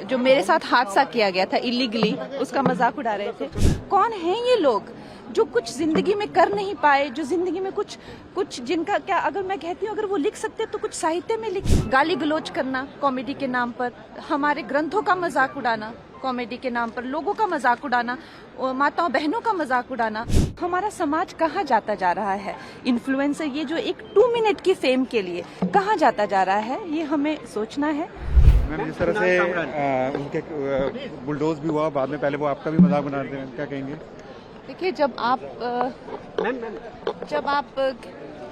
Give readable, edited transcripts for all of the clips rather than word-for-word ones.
जो मेरे साथ हादसा किया गया था इलीगली, उसका मजाक उड़ा रहे थे। कौन हैं ये लोग जो कुछ जिंदगी में कर नहीं पाए, जो जिंदगी में कुछ जिनका क्या, अगर मैं कहती हूँ अगर वो लिख सकते तो कुछ साहित्य में लिख। गाली गलौज करना कॉमेडी के नाम पर, हमारे ग्रंथों का मजाक उड़ाना कॉमेडी के नाम पर, लोगों का मजाक उड़ाना, माताओं बहनों का मजाक उड़ाना। हमारा समाज कहाँ जाता जा रहा है? इन्फ्लुएंसर ये जो एक 2 मिनट की फेम के लिए कहाँ जाता जा रहा है, ये हमें सोचना है। मैम, जिस तरह से उनके बुलडोज भी हुआ बाद में, पहले वो आपका भी मजाक बना रहे हैं, क्या कहेंगे? देखिए, जब आप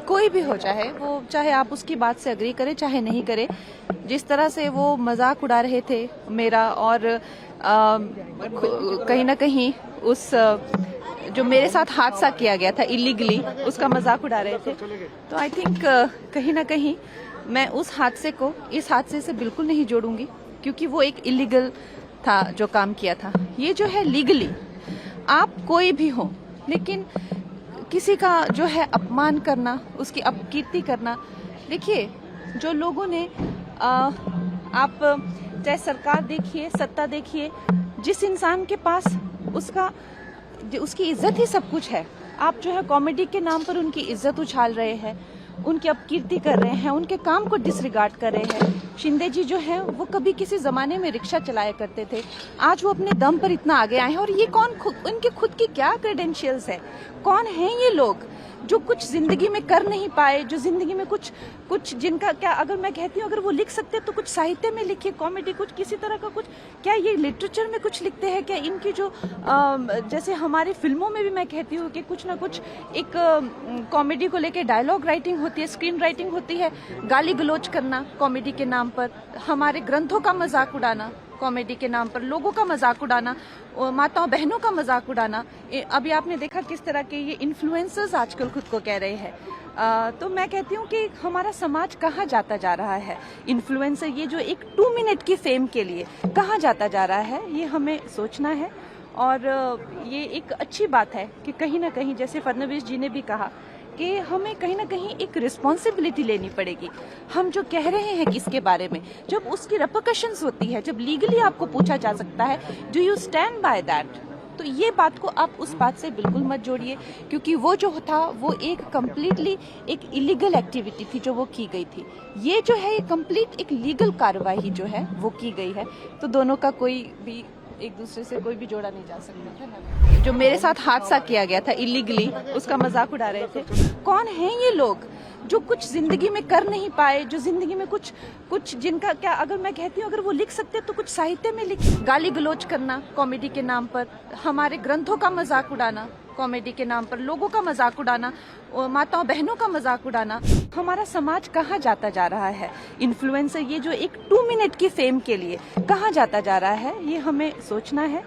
कोई भी हो, चाहे आप उसकी बात से अग्री करें चाहे नहीं करें, जिस तरह से वो मजाक उड़ा रहे थे मेरा, और कहीं ना कहीं उस जो मेरे साथ हादसा किया गया था इलीगली, उसका मजाक उड़ा रहे थे, तो आई थिंक कहीं ना कहीं मैं उस हादसे को इस हादसे से बिल्कुल नहीं जोड़ूंगी, क्योंकि वो एक इलीगल था जो काम किया था। ये जो है लीगली, आप कोई भी हो, लेकिन किसी का जो है अपमान करना, उसकी अपकीर्ति करना। देखिए, जो लोगों ने आप चाहे सरकार देखिए, सत्ता देखिए, जिस इंसान के पास उसकी इज्जत ही सब कुछ है, आप जो है कॉमेडी के नाम पर उनकी इज्जत उछाल रहे हैं, उनकी अपकीर्ति कर रहे हैं, उनके काम को डिसरिगार्ड कर रहे हैं। शिंदे जी जो है वो कभी किसी जमाने में रिक्शा चलाया करते थे, आज वो अपने दम पर इतना आगे आए हैं। और ये उनके खुद की क्या क्रेडेंशियल्स है? कौन हैं ये लोग जो कुछ जिंदगी में कर नहीं पाए, जो जिंदगी में कुछ जिनका क्या, अगर मैं कहती हूँ अगर वो लिख सकते तो कुछ साहित्य में लिखिए, कॉमेडी, कुछ किसी तरह का कुछ, क्या ये लिटरेचर में कुछ लिखते हैं क्या? इनकी जो जैसे हमारी फिल्मों में भी मैं कहती हूँ कि कुछ ना कुछ एक कॉमेडी को लेके डायलॉग राइटिंग होती है, स्क्रीन राइटिंग होती है। गाली गलौज करना कॉमेडी के नाम पर, हमारे ग्रंथों का मजाक उड़ाना कॉमेडी के नाम पर, लोगों का मजाक उड़ाना, माताओं बहनों का मजाक उड़ाना। अभी आपने देखा किस तरह के ये इन्फ्लुएंसर्स आजकल खुद को कह रहे हैं। तो मैं कहती हूँ कि हमारा समाज कहाँ जाता जा रहा है? इन्फ्लुएंसर ये जो एक 2 मिनट की फेम के लिए कहाँ जाता जा रहा है, ये हमें सोचना है। और ये एक अच्छी बात है कि कहीं ना कहीं, जैसे फडणवीस जी ने भी कहा कि हमें कहीं ना कहीं एक रिस्पॉन्सिबिलिटी लेनी पड़ेगी। हम जो कह रहे हैं किसके बारे में, जब उसकी रेपरकशंस होती है, जब लीगली आपको पूछा जा सकता है, do you stand by that? तो ये बात को आप उस बात से बिल्कुल मत जोड़िए, क्योंकि वो जो था वो एक कंप्लीटली एक इलीगल एक्टिविटी थी जो वो की गई थी। ये जो है, ये कंप्लीट एक लीगल कार्रवाई जो है वो की गई है। तो दोनों का कोई भी एक दूसरे से कोई भी जोड़ा नहीं जा सकता। जो मेरे साथ हादसा किया गया था इलीगली, उसका मजाक उड़ा रहे थे। कौन हैं ये लोग जो कुछ जिंदगी में कर नहीं पाए, जो जिंदगी में कुछ जिनका क्या, अगर मैं कहती हूँ अगर वो लिख सकते तो कुछ साहित्य में लिख। गाली गलौज करना कॉमेडी के नाम पर, हमारे ग्रंथों का मजाक उड़ाना कॉमेडी के नाम पर, लोगों का मजाक उड़ाना, माताओं बहनों का मजाक उड़ाना। हमारा समाज कहाँ जाता जा रहा है? इन्फ्लुएंसर ये जो एक 2 मिनट की फेम के लिए कहाँ जाता जा रहा है, ये हमें सोचना है।